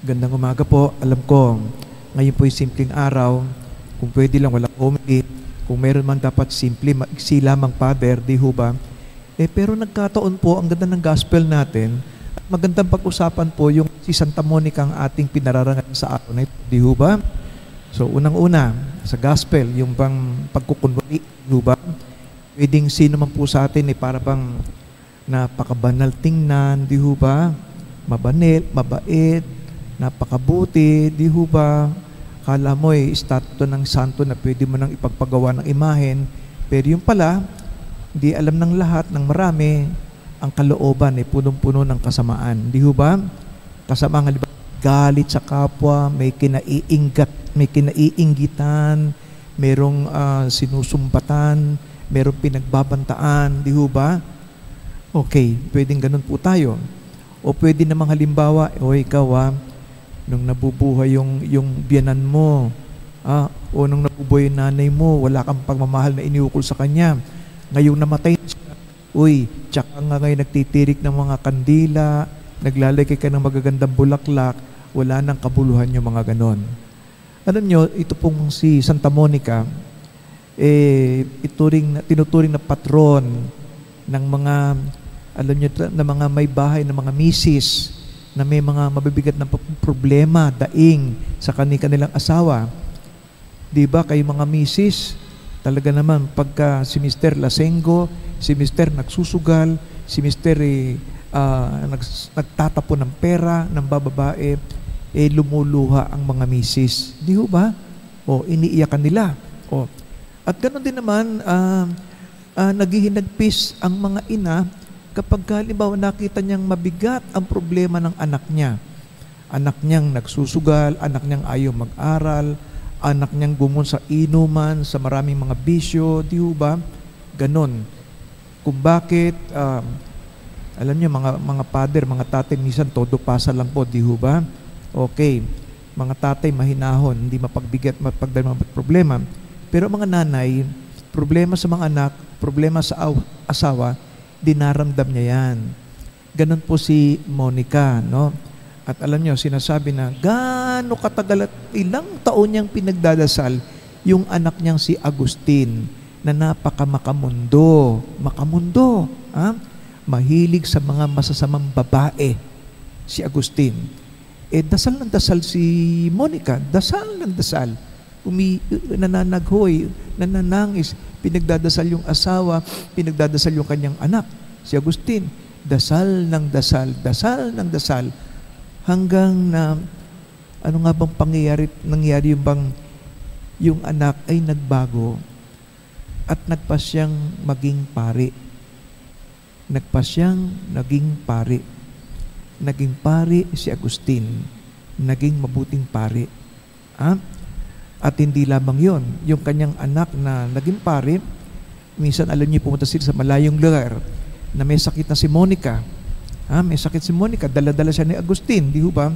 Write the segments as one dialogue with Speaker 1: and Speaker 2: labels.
Speaker 1: Gandang umaga po. Alam ko, ngayon po yung simpleng araw. Kung pwede lang, walang homily. Kung meron man dapat simple, maiksi lamang, Father, di ho ba? Pero nagkataon po, ang ganda ng gospel natin, at magandang pag-usapan po yung si Santa Monica ang ating pinararangan sa araw na ito, di ho ba? So, unang-una, sa gospel, yung bang pagkukunwari, di ho ba? Pwedeng sino man po sa atin, para bang napakabanal tingnan, di ho ba? Mabanil, mabait, napakabuti, di ho ba? Kala mo istatwa ng santo na pwede mo nang ipagpagawa ng imahen, pero yung pala, di alam ng lahat, ng marami, ang kalooban punong-puno ng kasamaan. Di ho ba? Kasamaan, di ba? Galit sa kapwa, may kinaiinggitan, merong sinusumbatan, merong pinagbabantaan, di ho ba? Okay, pwedeng ganun po tayo. O pwede namang halimbawa, ikaw nung nabubuhay yung biyanan mo, o nung nabubuhay yung nanay mo, wala kang pagmamahal na iniukol sa kanya. Ngayong namatay na siya, tsaka nga ngayon nagtitirik ng mga kandila, naglalagay ka ng magagandang bulaklak, wala nang kabuluhan yung mga ganon. Alam nyo, ito pong si Santa Monica, tinuturing na patron ng mga, alam nyo, na mga may bahay, na mga misis, na may mga mabibigat na problema, daing sa kanilang asawa. Di ba kayo mga misis, talaga naman pagka si Mr. Lasenggo, si Mr. nagsusugal, si Mr. Nagtatapon ng pera ng bababae, lumuluha ang mga misis. Di ho ba? Iniiyakan nila. At ganoon din naman, naghihinagpis ang mga ina kapag halimbawa nakita niyang mabigat ang problema ng anak niya. Anak niyang nagsusugal, anak niyang ayaw mag-aral, anak niyang gumon sa inuman, sa maraming mga bisyo, di ho ba? Ganon. Kung bakit, alam niyo, mga father, mga tatay, minsan todo pasa lang po, di ho ba? Okay, mga tatay mahinahon, hindi mapagdala mga problema. Pero mga nanay, problema sa mga anak, problema sa asawa, dinaramdam niya yan. Ganon po si Monica, no? At alam niyo, sinasabi na gaano katagal at ilang taon niyang pinagdadasal yung anak niyang si Agustin na napakamakamundo. Makamundo. Mahilig sa mga masasamang babae si Agustin. Dasal ng dasal si Monica. Dasal ng dasal. Nananaghoy, nananangis, pinagdadasal yung asawa, pinagdadasal yung kanyang anak, si Agustin. Dasal ng dasal, dasal ng dasal, hanggang na, ano nga bang nangyari yung bang, yung anak ay nagbago at nagpasyang maging pari. Nagpasyang naging pari. Naging pari si Agustin. Naging mabuting pari. At hindi lamang yon, yung kanyang anak na naging pari, minsan alam niyo, pumunta sila sa malayong lugar na may sakit na si Monica. May sakit si Monica, dala-dala siya ni Agustin, di ho ba?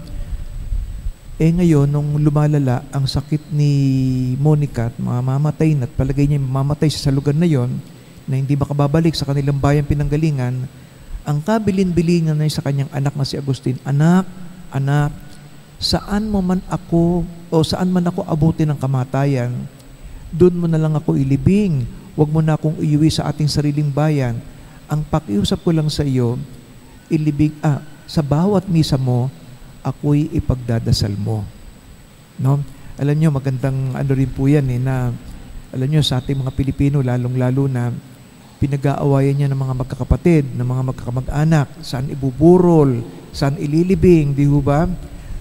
Speaker 1: Ngayon, nung lumalala ang sakit ni Monica at mamamatay na, at palagay niya mamamatay siya sa lugar na yon, na hindi makababalik sa kanilang bayan pinanggalingan, ang kabilin-bilingan na sa kanyang anak na si Agustin, anak, saan man ako abuti ng kamatayan, doon mo na lang ako ilibing. Huwag mo na akong iuwi sa ating sariling bayan. Ang pakiusap ko lang sa iyo, sa bawat misa mo, ako'y ipagdadasal mo. No? Alam nyo, magandang rin po yan na, alam nyo, sa ating mga Pilipino, lalong-lalo na, pinag-aawayan niya ng mga magkakapatid, ng mga magkakamag-anak, saan ibuburol, saan ililibing, di ho ba?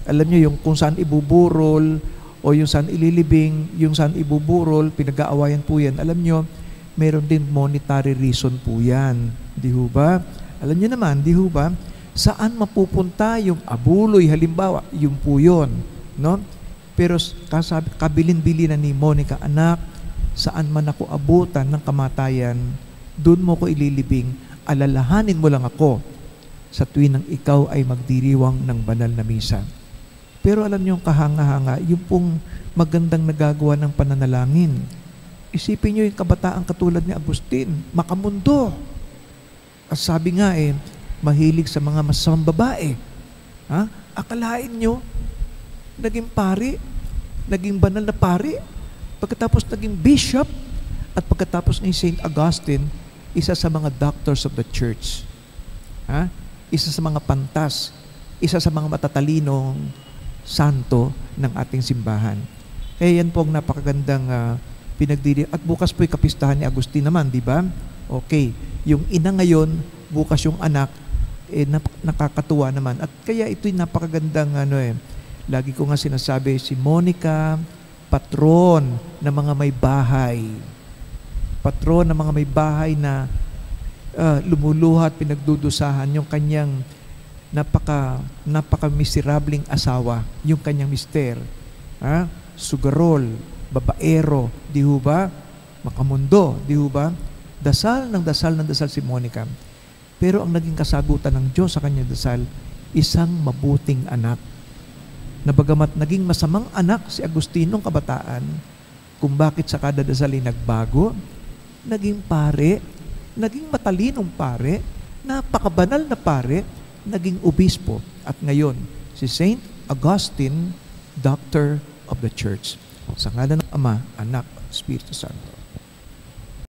Speaker 1: Alam niyo, yung kung saan ibuburol o yung saan ililibing, yung saan ibuburol, pinag-aawayan po yan. Alam niyo, meron din monetary reason po yan. Di ho ba? Alam niyo naman, di ho ba? Saan mapupunta yung abuloy, halimbawa, yung po yun. No? Pero kabilin-bilinan ni Monica, anak, saan man ako abutan ng kamatayan, doon mo ko ililibing, alalahanin mo lang ako sa tuwing ikaw ay magdiriwang ng banal na misa. Pero alam niyo yung kahanga-hanga, yung pong magandang nagagawa ng pananalangin. Isipin niyo yung kabataan katulad ni Agustin, makamundo. At sabi nga mahilig sa mga masamang babae. Akalain niyo, naging pari, naging banal na pari, pagkatapos naging bishop, at pagkatapos ni Saint Augustine, isa sa mga doctors of the church. Isa sa mga pantas, isa sa mga matatalinong santo ng ating simbahan. Kaya yan po ang napakagandang pinagdiri. At bukas po kapistahan ni Agustin naman, di ba? Okay, yung ina ngayon, bukas yung anak, nakakatuwa naman. At kaya ito'y napakagandang lagi ko nga sinasabi, si Monica, patron ng mga may bahay. Patron ng mga may bahay na lumuluha at pinagdudusahan yung kanyang napaka-miserableng asawa, yung kanyang mister. Sugarol, babaero, di ho ba? Makamundo, di ho ba? Dasal ng dasal si Monica. Pero ang naging kasagutan ng Diyos sa kanyang dasal, isang mabuting anak. Na bagamat naging masamang anak si Agustinong kabataan, kung bakit sa kada dasal ay nagbago, naging pare, naging matalinong pare, napakabanal na pare, naging obispo. At ngayon, si Saint Augustine, Doctor of the Church. Sa ngalan ng Ama, Anak, Espiritu Santo.